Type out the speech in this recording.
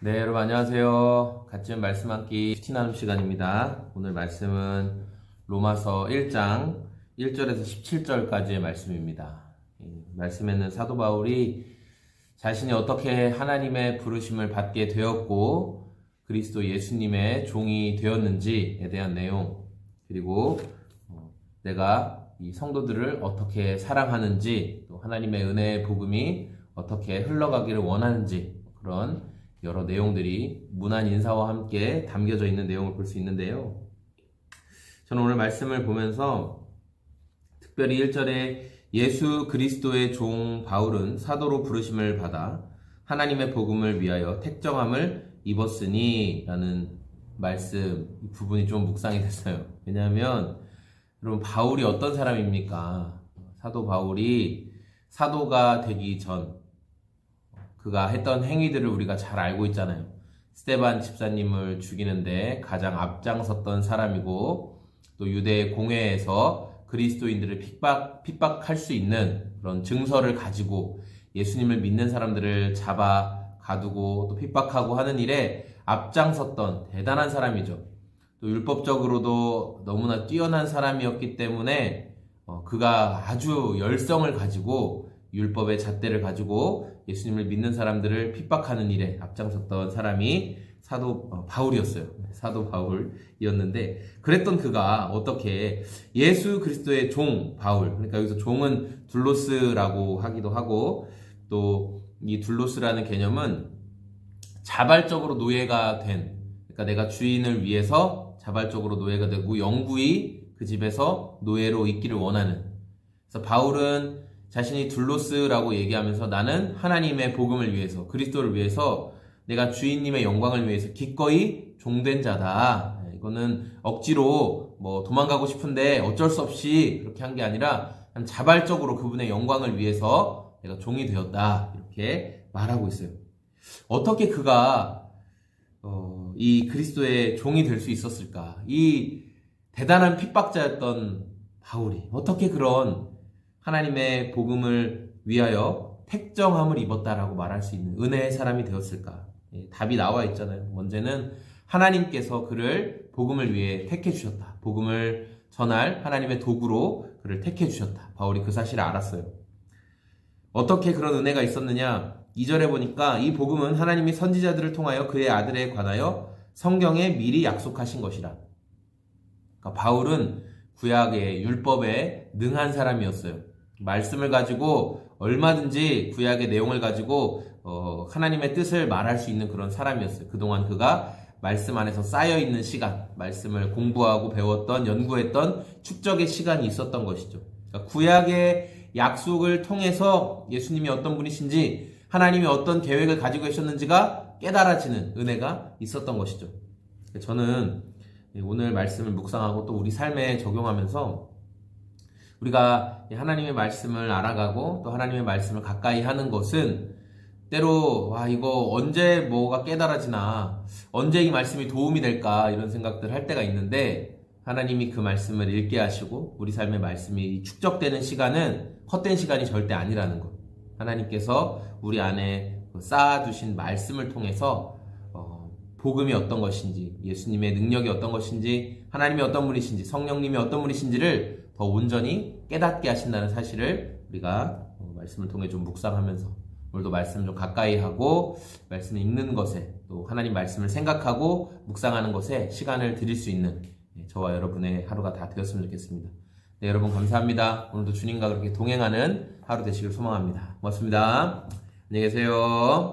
네, 여러분 안녕하세요. 같이 말씀 함기 큐티 나눔 시간입니다. 오늘 말씀은 로마서 1장 1절에서 17절까지의 말씀입니다. 이 말씀에는 사도 바울이 자신이 어떻게 하나님의 부르심을 받게 되었고 그리스도 예수님의 종이 되었는지에 대한 내용, 그리고 내가 이 성도들을 어떻게 사랑하는지, 또 하나님의 은혜의 복음이 어떻게 흘러가기를 원하는지, 그런 여러 내용들이 문안 인사와 함께 담겨져 있는 내용을 볼 수 있는데요. 저는 오늘 말씀을 보면서 특별히 1절에 예수 그리스도의 종 바울은 사도로 부르심을 받아 하나님의 복음을 위하여 택정함을 입었으니 라는 말씀, 이 부분이 좀 묵상이 됐어요. 왜냐하면 여러분, 바울이 어떤 사람입니까? 사도 바울이 사도가 되기 전 그가 했던 행위들을 우리가 잘 알고 있잖아요. 스데반 집사님을 죽이는데 가장 앞장섰던 사람이고, 또 유대 공회에서 그리스도인들을 핍박할 수 있는 그런 증서를 가지고 예수님을 믿는 사람들을 잡아 가두고 또 핍박하고 하는 일에 앞장섰던 대단한 사람이죠. 또 율법적으로도 너무나 뛰어난 사람이었기 때문에 그가 아주 열성을 가지고 율법의 잣대를 가지고 예수님을 믿는 사람들을 핍박하는 일에 앞장섰던 사람이 사도 바울이었어요. 사도 바울이었는데, 그랬던 그가 어떻게 예수 그리스도의 종 바울, 그러니까 여기서 종은 둘로스라고 하기도 하고, 또 이 둘로스라는 개념은 자발적으로 노예가 된, 그러니까 내가 주인을 위해서 자발적으로 노예가 되고 영구히 그 집에서 노예로 있기를 원하는. 그래서 바울은 자신이 둘로스라고 얘기하면서 나는 하나님의 복음을 위해서, 그리스도를 위해서, 내가 주인님의 영광을 위해서 기꺼이 종된 자다. 이거는 억지로 도망가고 싶은데 어쩔 수 없이 그렇게 한 게 아니라 자발적으로 그분의 영광을 위해서 내가 종이 되었다, 이렇게 말하고 있어요. 어떻게 그가 이 그리스도의 종이 될 수 있었을까? 이 대단한 핍박자였던 바울이 어떻게 그런 하나님의 복음을 위하여 택정함을 입었다라고 말할 수 있는 은혜의 사람이 되었을까? 답이 나와 있잖아요. 문제는 하나님께서 그를 복음을 위해 택해 주셨다. 복음을 전할 하나님의 도구로 그를 택해 주셨다. 바울이 그 사실을 알았어요. 어떻게 그런 은혜가 있었느냐? 2절에 보니까 이 복음은 하나님이 선지자들을 통하여 그의 아들에 관하여 성경에 미리 약속하신 것이라. 그러니까 바울은 구약의 율법에 능한 사람이었어요. 말씀을 가지고 얼마든지 구약의 내용을 가지고 하나님의 뜻을 말할 수 있는 그런 사람이었어요. 그동안 그가 말씀 안에서 쌓여있는 시간, 말씀을 공부하고 배웠던, 연구했던 축적의 시간이 있었던 것이죠. 그러니까 구약의 약속을 통해서 예수님이 어떤 분이신지, 하나님이 어떤 계획을 가지고 계셨는지가 깨달아지는 은혜가 있었던 것이죠. 저는 오늘 말씀을 묵상하고 또 우리 삶에 적용하면서 우리가 하나님의 말씀을 알아가고 또 하나님의 말씀을 가까이 하는 것은 때로 이거 언제 뭐가 깨달아지나, 언제 이 말씀이 도움이 될까, 이런 생각들 할 때가 있는데, 하나님이 그 말씀을 읽게 하시고 우리 삶의 말씀이 축적되는 시간은 헛된 시간이 절대 아니라는 것. 하나님께서 우리 안에 쌓아두신 말씀을 통해서 복음이 어떤 것인지, 예수님의 능력이 어떤 것인지, 하나님이 어떤 분이신지, 성령님이 어떤 분이신지를 더 온전히 깨닫게 하신다는 사실을 우리가 말씀을 통해 좀 묵상하면서 오늘도 말씀을 좀 가까이 하고 말씀을 읽는 것에, 또 하나님 말씀을 생각하고 묵상하는 것에 시간을 드릴 수 있는 저와 여러분의 하루가 다 되었으면 좋겠습니다. 네, 여러분 감사합니다. 오늘도 주님과 그렇게 동행하는 하루 되시길 소망합니다. 고맙습니다. 안녕히 계세요.